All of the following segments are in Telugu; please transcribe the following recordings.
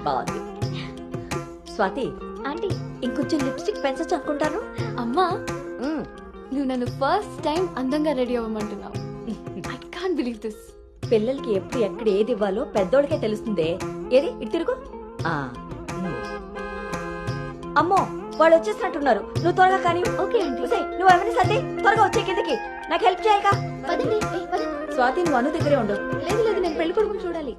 బాగుంది. స్వాతి ఆంటీ ఇంకొంచెం లిప్స్టిక్ పెంచచ్చు అనుకుంటాను. అమ్మా నువ్వు నన్ను ఫస్ట్ టైం అందంగా రెడీ అవ్వమంటున్నావు. I can't believe this. పిల్లలకి ఎప్పుడు ఎక్కడ ఏది ఇవ్వాలో పెద్దోళ్ళకే తెలుస్తుందే. ఏది ఇటు తిరుగు. అమ్మో వాళ్ళు వచ్చేసినట్టున్నారు. నువ్వు త్వరగా కానీ. Okay aunty. నువ్వు ఎవరిని సర్ది త్వరగా వచ్చే కిందకి. నాకు హెల్ప్ చేయక. పదండి. స్వాతి నువ్వు అను దగ్గరే ఉండు. లేదు లేదు, నేను పెళ్లి కొడుకుని చూడాలి.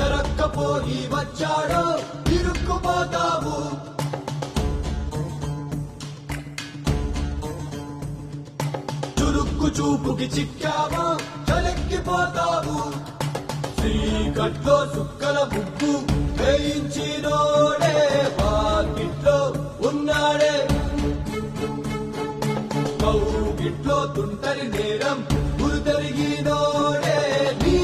ఎరక్కపోయి వచ్చాడో ఇరుక్కుపోతావు. చురుక్కు చూపుకి చిక్కావో చలెక్కిపోతావు. శ్రీకట్లో సుక్కల ముగ్గు వేయించినోడే వాకిట్లో ఉన్నాడే. కౌగిట్లో తుంటరి నేరం గురుతరిగినోడే. నీ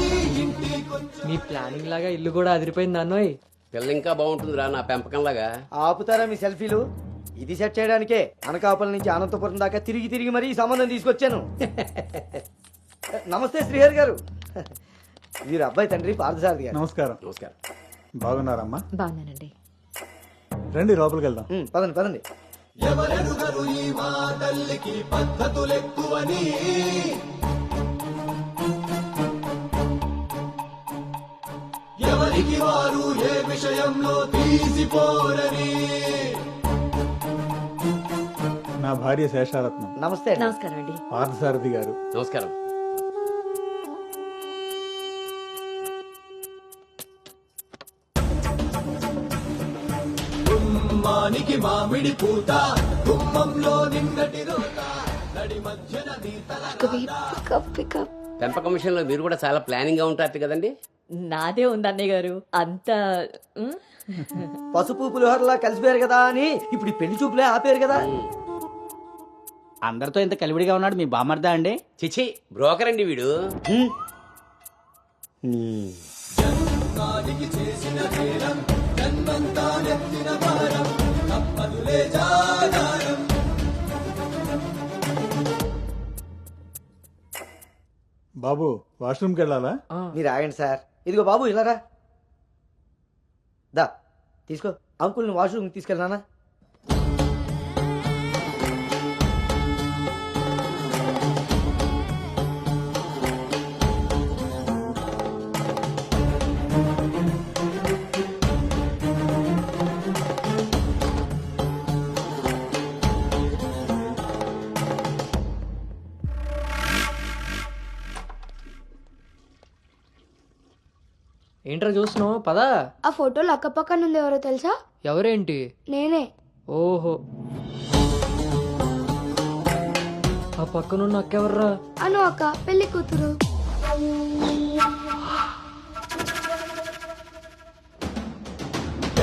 ఇంటి కొంచెం మీ ప్లానింగ్ లాగా ఇల్లు కూడా అదిరిపోయింది అన్నోయ్. పిల్ల ఇంకా బాగుంటుందిరా నా పెంపకంలాగా. ఆపుతారా మీ సెల్ఫీలు? ఇది సెట్ చేయడానికే అనకాపల్లి నుంచి అనంతపురం దాకా తిరిగి తిరిగి మరీ ఈ సంబంధం తీసుకొచ్చాను. నమస్తే శ్రీహరి గారు. వీరు అబ్బాయి తండ్రి పార్థసారథి గారు. నమస్కారం. నమస్కారం. బాగున్నారమ్మా? బాగున్నానండి. రండి లోపలికి వెళ్దాం. పదండి పదండి. ఎవరెరుగరు ఈ మా తల్లికి పద్ధతులెక్కువని. ఎవరికి వారు ఏ విషయంలో తీసిపోరని. నా భార్య శేషారత్నం. నమస్తే అండి. నమస్కారం అండి. పార్థసారథి గారు. నమస్కారం. గుమ్మానికి మామిడి పూత గుమ్మంలో నిన్నటి రోత నడి మధ్యన పెంపకం విషయంలో మీరు కూడా చాలా ప్లానింగ్ గా ఉంటారు కదండి. నాదే ఉంది అన్నయ్య గారు. అంత పసుపు పులిహోరలా కలిసిపోయారు కదా అని ఇప్పుడు ఈ పెళ్లి చూపులే ఆపేరు కదా. అందరితో ఇంత కలివిడిగా ఉన్నాడు మీ బామర్దా అండి? చిచి బ్రోకర్ అండి వీడు. జన్మానికి చేసిన నేరం జన్మంతా నెత్తిన భారం తప్పదులే జాగారం. బాబు వాష్రూమ్కి వెళ్ళాలా? మీరు ఆగండి సార్. ఇదిగో బాబు ఇలారా. దా తీసుకో. అంకుల్ని వాష్రూమ్ తీసుకెళ్ళానా? ఏంట్రా చూస్తున్నావు? పదా. ఆ ఫోటోలో అక్క పక్కన ఉంది ఎవరో తెలుసా? ఎవరేంటి? నేనే. ఓహో, ఆ పక్కనున్న అక్కెవర్రా? అను అక్క, పెళ్లి కూతురు.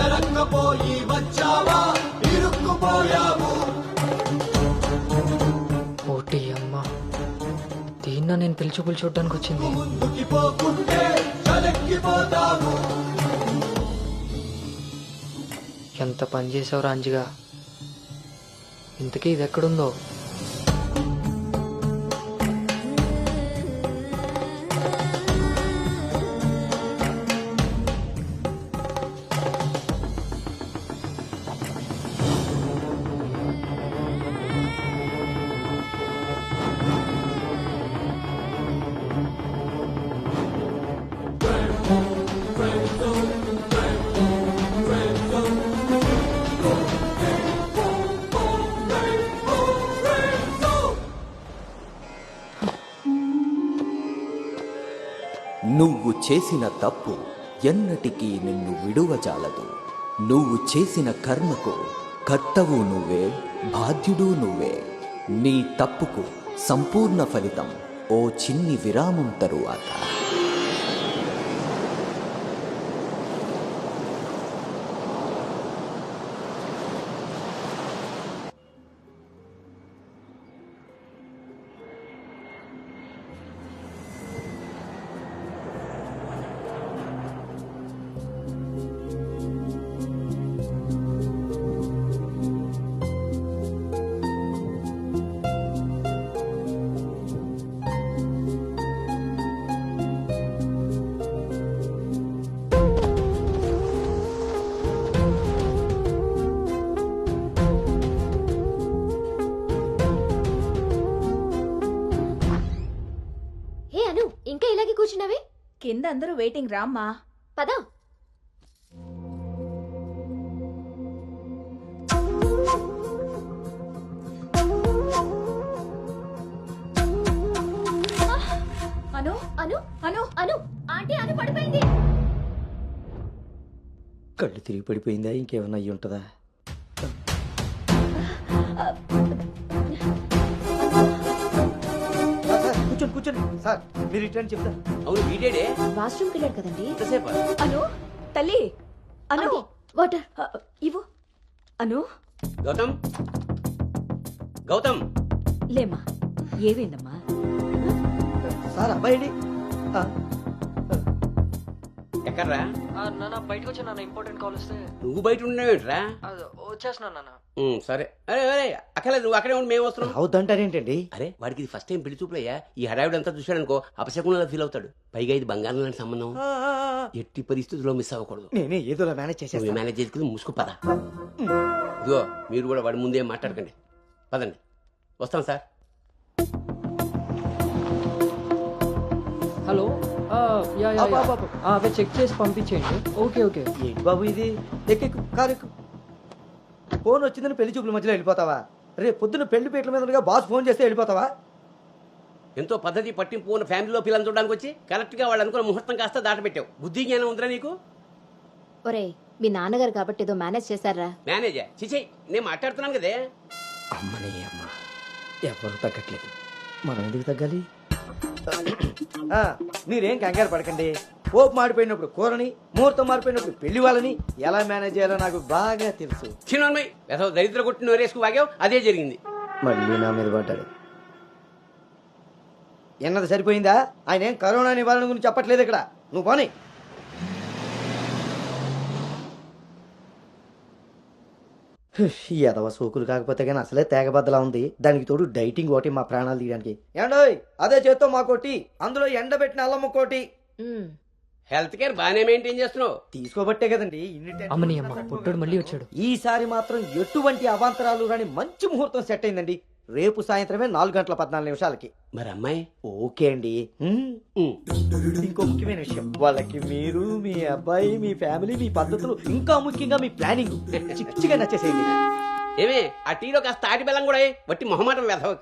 ఎరక్కపోయి వచ్చావా ఇరుక్కుపోయావు. ఓటి అమ్మ, దీన్న నేను పిలిచి చూడడానికి వచ్చింది. ముందుకి పోకుంటే చలెక్కిపోతావు. ఎంత పని చేసావురా అంజిగా. ఇంతకీ ఇది ఎక్కడుందో? నువ్వు చేసిన తప్పు ఎన్నటికీ నిన్ను విడువజాలదు. నువ్వు చేసిన కర్మకు కర్తవు నువ్వే, బాధ్యుడు నువ్వే. నీ తప్పుకు సంపూర్ణ ఫలితం ఓ చిన్ని విరామం తరువాత. హే అను, ఇంకా ఇలాగే కూర్చున్నావే? కింద అందరూ వెయిటింగ్ రామ్మా. పదా. అను అను అను అను ఆంటీ అను పడిపోయింది. కళ్ళు తిరిగి పడిపోయిందా, ఇంకేమన్నా అయ్యి ఉంటుందా? కూర్చోండి కూర్చోండి సార్, మీరు ఇట్లా చెప్తా. అవును వీడేడే వాష్రూమ్కి వెళ్ళాడు కదండి. ఎంతసేపు అను తల్లి అను ఆంటీ, వాటర్. ఇవ్వు అను. గౌతమ్ గౌతమ్ లేమ్మా, ఏమైందమ్మా? సార్ అబ్బాయి ఎక్కడ్రా? నాన్న బయటకు వచ్చా నాన్న, ఇంపార్టెంట్ కాల్ వస్తే. నువ్వు బయట ఉండేవేంట్రా? వచ్చేస్తున్నా నాన్న. సరే. అరే అరే అక్కర్లేదు, నువ్వు అక్కడే ఉండి మేము వస్తున్నాం. అవుతుంటారేంటండి? అరే వాడికి ఇది ఫస్ట్ టైం పెళ్లి చూపులయ్యా. ఈ హడావిడి అంతా చూశాడనుకో అపశకునంలా ఫీల్ అవుతాడు. పైగా ఇది బంగారం లాంటి సంబంధం, ఎట్టి పరిస్థితుల్లో మిస్ అవ్వకూడదు. నేనే ఏదోలా మేనేజ్ నువ్వు చేసేస్తా. మేనేజ్ చేసుకుని మూసుకు పద. ఇదిగో మీరు కూడా వాడి ముందే మాట్లాడకండి, పదండి. వస్తాం సార్. హలో, యా యా అబ్బా, యా. అబ్బా, అబ్బా. అవి చెక్ చేసి పంపించేయండి. Okay okay. ఏంటి బాబు ఇది? ఎక్కెక్కు కారు ఎక్కు. ఫోన్ వచ్చిందని పెళ్లి చూపుల మధ్యలో వెళ్ళిపోతావా? రేపు పొద్దున్న పెళ్లి పీటల మీద బాస్ ఫోన్ చేస్తే వెళ్ళిపోతావా? ఎంతో పద్ధతి పట్టింపు ఉన్న ఫ్యామిలీలో పిల్లలు చూడడానికి వచ్చి కరెక్ట్ గా వాళ్ళు అనుకున్న ముహూర్తం కాస్త దాటపెట్టావు. బుద్ధి జ్ఞానం ఉందిరా నీకు? ఒరే, మీ నాన్నగారు కాబట్టి ఏదో మేనేజ్ చేశారా? మేనేజా చిచే, నేను మాట్లాడుతున్నాను కదే. అమ్మని అమ్మ, ఎవరు తగ్గట్లేదు, మనం ఎందుకు తగ్గాలి? మీరేం కంగారు పడకండి. పోపు మాడిపోయినప్పుడు కూరని, ముహూర్తం మారిపోయినప్పుడు పెళ్లి వాళ్ళని ఎలా మేనేజ్ చేయాలో నాకు బాగా తెలుసు. చిన్నమ్మాయి ఏదో దరిద్ర కొట్టి నోరేసుకు వాగావు, అదే జరిగింది. మళ్ళీ నా మీద పడ్డాడు. ఎన్నది సరిపోయిందా? ఆయన ఏం కరోనా నివారణ గురించి చెప్పట్లేదు ఇక్కడ. నువ్వు పోనీ. ఈ ఎదవ సోకులు కాకపోతే కానీ అసలే తేగబద్దలా ఉంది. దానికి తోడు డైటింగ్ ఒకటి మా ప్రాణాలు తీయడానికి. ఏండోయ్, అదే చేత్తో మా కోటి, అందులో ఎండబెట్టిన అల్లమ్మ కోటి. హెల్త్ కేర్ బాగానే మెయింటైన్ చేస్తున్నావు. తీసుకోబట్టే కదండి ఇన్ని టెన్షన్లు. అమ్మని అమ్మ, పుట్టుడు మళ్ళీ వచ్చాడు. ఈసారి మాత్రం ఎటువంటి అవాంతరాలు రాని మంచి ముహూర్తం సెట్ అయిందండి. రేపు సాయంత్రమే 4:14 మరి అమ్మాయి? ఓకే అండి. ఇంకో ముఖ్యమైన విషయం, వాళ్ళకి మీరు, మీ అబ్బాయి, మీ ఫ్యామిలీ, మీ పద్ధతులు, ఇంకా ముఖ్యంగా మీ ప్లానింగ్ చిచ్చిగా నచ్చేసేయండి. ఏమే ఆ టీలో కాస్త తాటి బెల్లం కూడా వేయ్, వట్టి మొహమాటం వెధవ.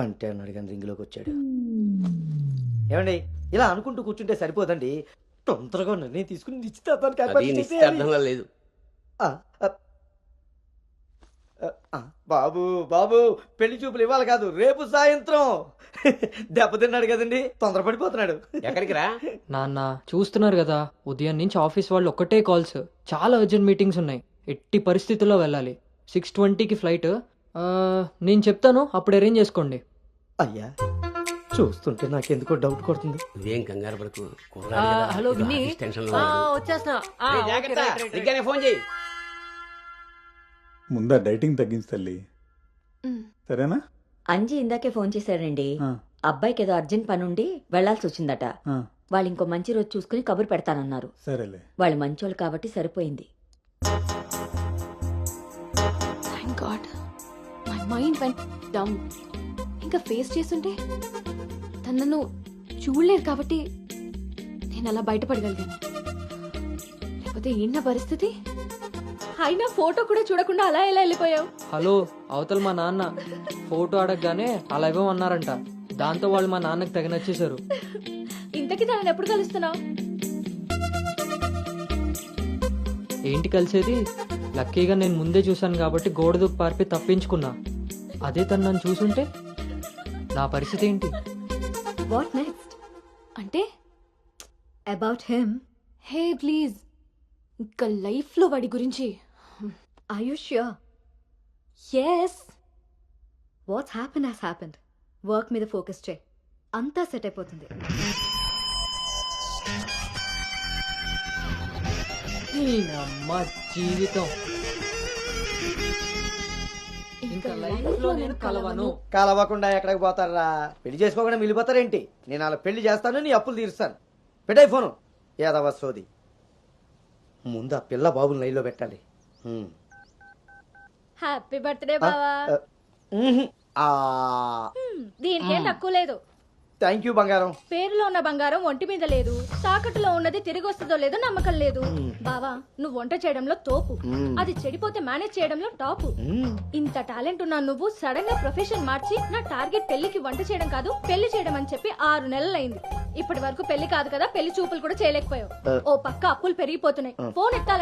అంటే అన్నాడు కానీ రింగులోకి వచ్చాడు. ఏమండి, ఇలా అనుకుంటూ కూర్చుంటే సరిపోదండి. తొందరగా నిర్ణయం తీసుకుని నిశ్చితార్థానికి అది ఏర్పాటు చేసేయాలి. నిశ్చితార్థంలో లేదు. బాబు బాబు, పెళ్లి చూపులు ఇవ్వాలి కాదు, రేపు సాయంత్రం. దెబ్బతిన్నాడు కదండి, తొందరపడిపోతున్నాడు. ఎక్కడికి రా? నాన్న చూస్తున్నారు కదా, ఉదయం నుంచి ఆఫీస్ వాళ్ళు ఒక్కటే కాల్స్, చాలా అర్జెంట్ మీటింగ్స్ ఉన్నాయి. ఎట్టి పరిస్థితుల్లో వెళ్ళాలి. 6:20కి ఫ్లైట్. నేను చెప్తాను, అప్పుడు అరేంజ్ చేసుకోండి. అయ్యా, చూస్తుంటే నాకెందుకో డౌట్ కొడుతుంది. నువ్వేం కంగారు పడకు. హలో విన్నీ, వచ్చేస్తున్నా. ఫోన్ చేయి. ముందా డైటింగ్ తగ్గించి తల్లి, సరేనా? అంజీ ఇందాకే ఫోన్ చేశాడండి. ఆ, అబ్బాయికి ఏదో అర్జెంట్ పని ఉండి వెళ్లాల్సి వచ్చిందట. ఆ, వాళ్ళు ఇంకో మంచి రోజు చూసుకుని కబురు పెడతానన్నారు. సరేలే. వాళ్ళు మంచోళ్ళు కాబట్టి సరిపోయింది. Thank God, my mind vent down. ఇంకా ఫేస్ చేస్తుంటే తనను చూడలేదు కాబట్టి నేను అలా బయటపడగలిగాను. లేకపోతే ఏంటి నా పరిస్థితి? అయినా ఫోటో కూడా చూడకుండా అలా ఎలా వెళ్ళిపోయావు? హలో, అవతల మా నాన్న ఫోటో అడగగానే అలా ఇవ్వమన్నారంట. దాంతో వాళ్ళు మా నాన్నకి తెగ నచ్చేశారు. ఇంతకీ తనని ఎప్పుడు కలుస్తున్నావు? ఏంటి కలిసేది? లక్కీగా నేను ముందే చూశాను కాబట్టి గోడ దూకి పారిపోయి తప్పించుకున్నా. అదే తను నన్ను చూసుంటే నా పరిస్థితి ఏంటి? What next? అంటే అబౌట్ హిమ్. హే ప్లీజ్, ఇంకా లైఫ్లో వాడి గురించి. Are you sure? Yes. What's happen has happened. Work మీద ఫోకస్ చేయి, అంతా సెట్ అయిపోతుంది. అమ్మ జీవితం ఇంకా లైఫ్ లో నేను కలవను. కలవకుండా ఎక్కడికి పోతారా? పెళ్లి చేసుకోకుండా మిగిలిపోతారేంటి? నేను అలా పెళ్లి చేస్తాను, నీ అప్పులు తీరుస్తాను. పెట్టాయి ఫోను. ఏదవ సోది. ముందు ఆ పిల్ల బాబుని లైన్లో పెట్టాలి. హ్యాపీ బర్త్డే బావా. దీనికేం తక్కువ లేదు. థ్యాంక్ యూ బంగారం. పేరులో ఉన్న బంగారం ఒంటి మీద లేదు, తాకట్టులో ఉన్నది తిరిగి వస్తుందో లేదో నమ్మకం లేదు. బావా, నువ్వు వంట చేయడంలో తోపు, అది చెడిపోతే మేనేజ్ చేయడంలో టాపు. ఇంత టాలెంట్ ఉన్నా నువ్వు సడన్ గా ప్రొఫెషన్ మార్చి నా టార్గెట్ పెళ్లికి వంట చేయడం కాదు పెళ్లి చేయడం అని చెప్పి 6 నెలలైంది. ఇప్పటి వరకు పెళ్లి కాదు కదా, పెళ్లి చూపులు కూడా చేయలేకపోయావు. ఓ పక్క అప్పులు పెరిగిపోతున్నాయి. ఫోన్ ఎత్తాలంటే